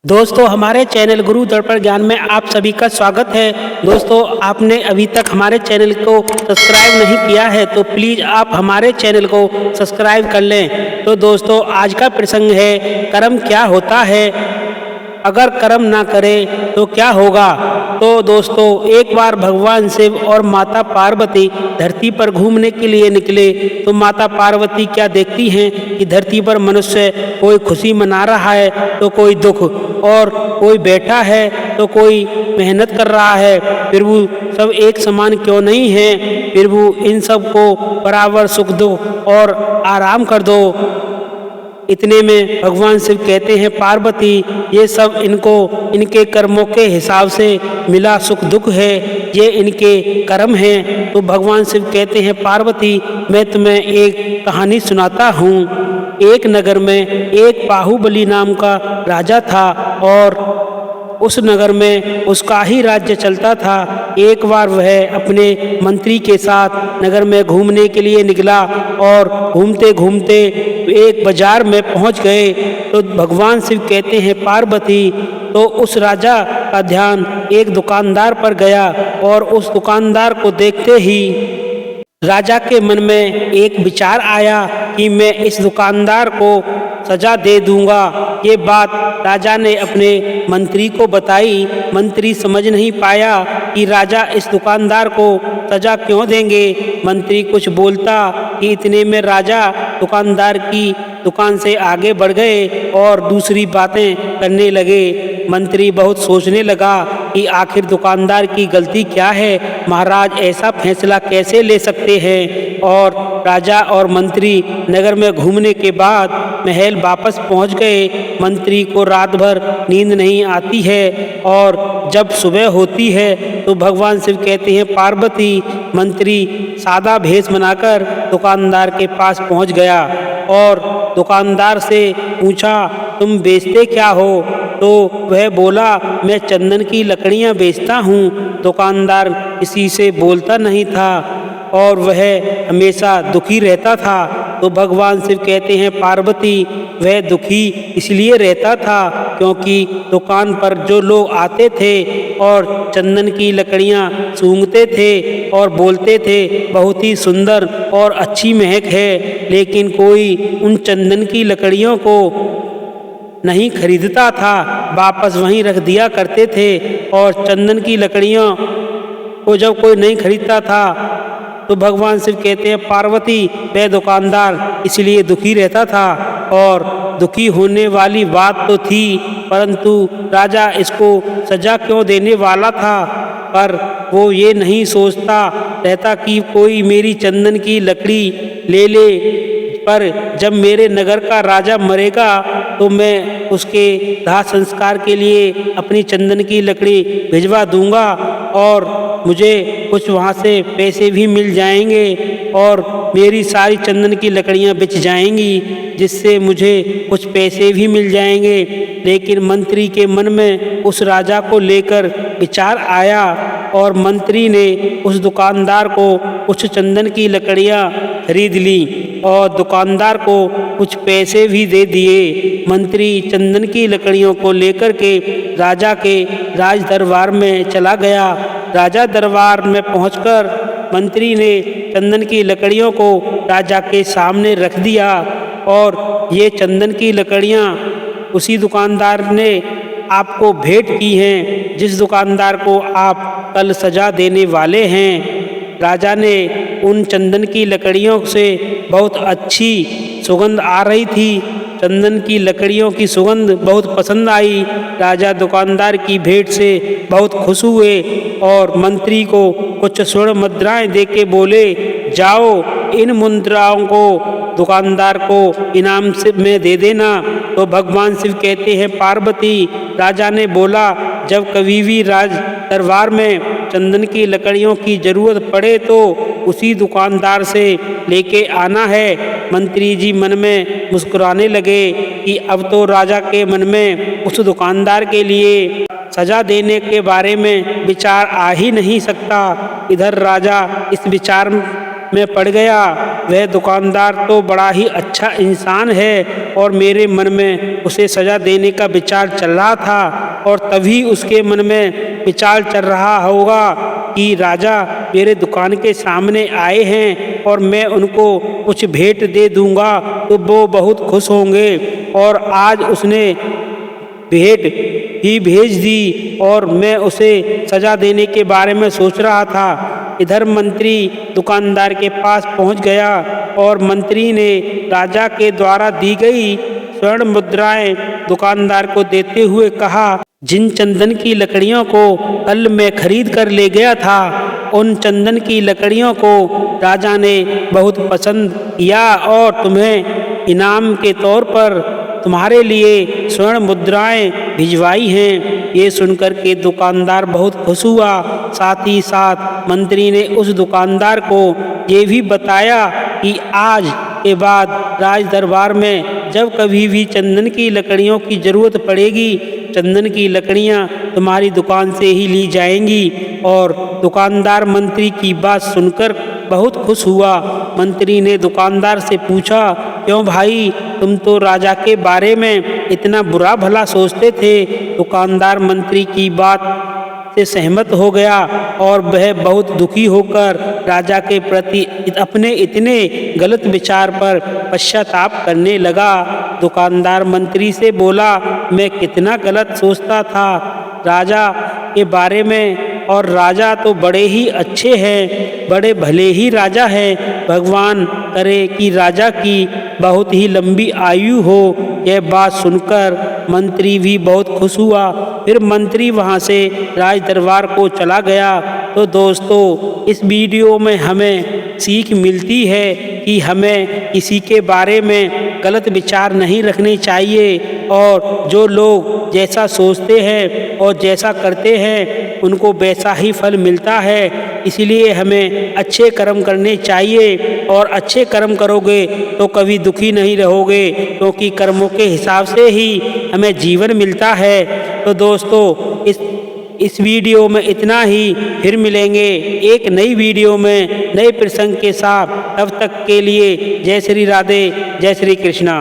दोस्तों हमारे चैनल गुरु दर्पण ज्ञान में आप सभी का स्वागत है। दोस्तों आपने अभी तक हमारे चैनल को सब्सक्राइब नहीं किया है तो प्लीज़ आप हमारे चैनल को सब्सक्राइब कर लें। तो दोस्तों आज का प्रसंग है कर्म क्या होता है, अगर कर्म ना करें तो क्या होगा। तो दोस्तों एक बार भगवान शिव और माता पार्वती धरती पर घूमने के लिए निकले तो माता पार्वती क्या देखती हैं कि धरती पर मनुष्य कोई खुशी मना रहा है तो कोई दुख, और कोई बैठा है तो कोई मेहनत कर रहा है। प्रभु सब एक समान क्यों नहीं है, प्रभु इन सब को बराबर सुख दो और आराम कर दो। इतने में भगवान शिव कहते हैं पार्वती ये सब इनको इनके कर्मों के हिसाब से मिला सुख दुख है, ये इनके कर्म हैं। तो भगवान शिव कहते हैं पार्वती मैं तुम्हें एक कहानी सुनाता हूँ। एक नगर में एक बाहुबली नाम का राजा था और उस नगर में उसका ही राज्य चलता था। एक बार वह अपने मंत्री के साथ नगर में घूमने के लिए निकला और घूमते घूमते एक बाजार में पहुंच गए तो भगवान शिव कहते हैं पार्वती तो उस राजा का ध्यान एक दुकानदार पर गया और उस दुकानदार को देखते ही राजा के मन में एक विचार आया कि मैं इस दुकानदार को सजा दे दूंगा। ये बात राजा ने अपने मंत्री को बताई। मंत्री समझ नहीं पाया कि राजा इस दुकानदार को सजा क्यों देंगे। मंत्री कुछ बोलता कि इतने में राजा दुकानदार की दुकान से आगे बढ़ गए और दूसरी बातें करने लगे। मंत्री बहुत सोचने लगा कि आखिर दुकानदार की गलती क्या है, महाराज ऐसा फैसला कैसे ले सकते हैं। और राजा और मंत्री नगर में घूमने के बाद महल वापस पहुंच गए। मंत्री को रात भर नींद नहीं आती है और जब सुबह होती है तो भगवान शिव कहते हैं पार्वती मंत्री सादा भेष बनाकर दुकानदार के पास पहुंच गया और दुकानदार से पूछा तुम बेचते क्या हो। तो वह बोला मैं चंदन की लकड़ियां बेचता हूँ। दुकानदार किसी से बोलता नहीं था और वह हमेशा दुखी रहता था। तो भगवान शिव कहते हैं पार्वती वह दुखी इसलिए रहता था क्योंकि दुकान पर जो लोग आते थे और चंदन की लकड़ियां सूंघते थे और बोलते थे बहुत ही सुंदर और अच्छी महक है, लेकिन कोई उन चंदन की लकड़ियों को नहीं खरीदता था, वापस वहीं रख दिया करते थे। और चंदन की लकड़ियों को जब कोई नहीं खरीदता था तो भगवान शिव कहते हैं पार्वती वह दुकानदार इसलिए दुखी रहता था। और दुखी होने वाली बात तो थी, परंतु राजा इसको सजा क्यों देने वाला था, पर वो ये नहीं सोचता रहता कि कोई मेरी चंदन की लकड़ी ले ले, पर जब मेरे नगर का राजा मरेगा तो मैं उसके दाह संस्कार के लिए अपनी चंदन की लकड़ी भिजवा दूंगा और मुझे कुछ वहाँ से पैसे भी मिल जाएंगे और मेरी सारी चंदन की लकड़ियाँ बिक जाएंगी, जिससे मुझे कुछ पैसे भी मिल जाएंगे। लेकिन मंत्री के मन में उस राजा को लेकर विचार आया और मंत्री ने उस दुकानदार को कुछ चंदन की लकड़ियाँ खरीद ली और दुकानदार को कुछ पैसे भी दे दिए। मंत्री चंदन की लकड़ियों को लेकर के राजा के राज दरबार में चला गया। राजा दरबार में पहुंचकर मंत्री ने चंदन की लकड़ियों को राजा के सामने रख दिया और ये चंदन की लकड़ियां उसी दुकानदार ने आपको भेंट की हैं जिस दुकानदार को आप कल सजा देने वाले हैं। राजा ने उन चंदन की लकड़ियों से बहुत अच्छी सुगंध आ रही थी। चंदन की लकड़ियों की सुगंध बहुत पसंद आई। राजा दुकानदार की भेंट से बहुत खुश हुए और मंत्री को कुछ स्वर्ण मुद्राएं देके बोले जाओ इन मुद्राओं को दुकानदार को इनाम से में दे देना। तो भगवान शिव कहते हैं पार्वती राजा ने बोला जब कभी भी राज दरबार में चंदन की लकड़ियों की जरूरत पड़े तो उसी दुकानदार से लेके आना है। मंत्री जी मन में मुस्कुराने लगे कि अब तो राजा के मन में उस दुकानदार के लिए सजा देने के बारे में विचार आ ही नहीं सकता। इधर राजा इस विचार में पड़ गया। वह दुकानदार तो बड़ा ही अच्छा इंसान है और मेरे मन में उसे सज़ा देने का विचार चल रहा था और तभी उसके मन में विचार चल रहा होगा कि राजा मेरे दुकान के सामने आए हैं और मैं उनको कुछ भेंट दे दूंगा तो वो बहुत खुश होंगे। और आज उसने भेंट ही भेज दी और मैं उसे सज़ा देने के बारे में सोच रहा था। इधर मंत्री दुकानदार के पास पहुंच गया और मंत्री ने राजा के द्वारा दी गई स्वर्ण मुद्राएं दुकानदार को देते हुए कहा, जिन चंदन की लकड़ियों को कल मैं खरीद कर ले गया था, उन चंदन की लकड़ियों को राजा ने बहुत पसंद किया और तुम्हें इनाम के तौर पर तुम्हारे लिए स्वर्ण मुद्राएं भिजवाई हैं। ये सुनकर के दुकानदार बहुत खुश हुआ। साथ ही साथ मंत्री ने उस दुकानदार को ये भी बताया कि आज के बाद राज दरबार में जब कभी भी चंदन की लकड़ियों की ज़रूरत पड़ेगी, चंदन की लकड़ियाँ तुम्हारी दुकान से ही ली जाएंगी। और दुकानदार मंत्री की बात सुनकर बहुत खुश हुआ। मंत्री ने दुकानदार से पूछा, क्यों भाई, तुम तो राजा के बारे में इतना बुरा भला सोचते थे। दुकानदार मंत्री की बात से सहमत हो गया और वह बहुत दुखी होकर राजा के प्रति अपने इतने गलत विचार पर पश्चाताप करने लगा। दुकानदार मंत्री से बोला, मैं कितना गलत सोचता था राजा के बारे में, और राजा तो बड़े ही अच्छे हैं, बड़े भले ही राजा हैं। भगवान करे कि राजा की बहुत ही लंबी आयु हो। यह बात सुनकर मंत्री भी बहुत खुश हुआ। फिर मंत्री वहां से राज दरबार को चला गया। तो दोस्तों, इस वीडियो में हमें सीख मिलती है कि हमें किसी के बारे में गलत विचार नहीं रखने चाहिए और जो लोग जैसा सोचते हैं और जैसा करते हैं उनको वैसा ही फल मिलता है। इसलिए हमें अच्छे कर्म करने चाहिए और अच्छे कर्म करोगे तो कभी दुखी नहीं रहोगे, क्योंकि कर्मों के हिसाब से ही हमें जीवन मिलता है। तो दोस्तों, इस वीडियो में इतना ही। फिर मिलेंगे एक नई वीडियो में नए प्रसंग के साथ। तब तक के लिए जय श्री राधे, जय श्री कृष्णा।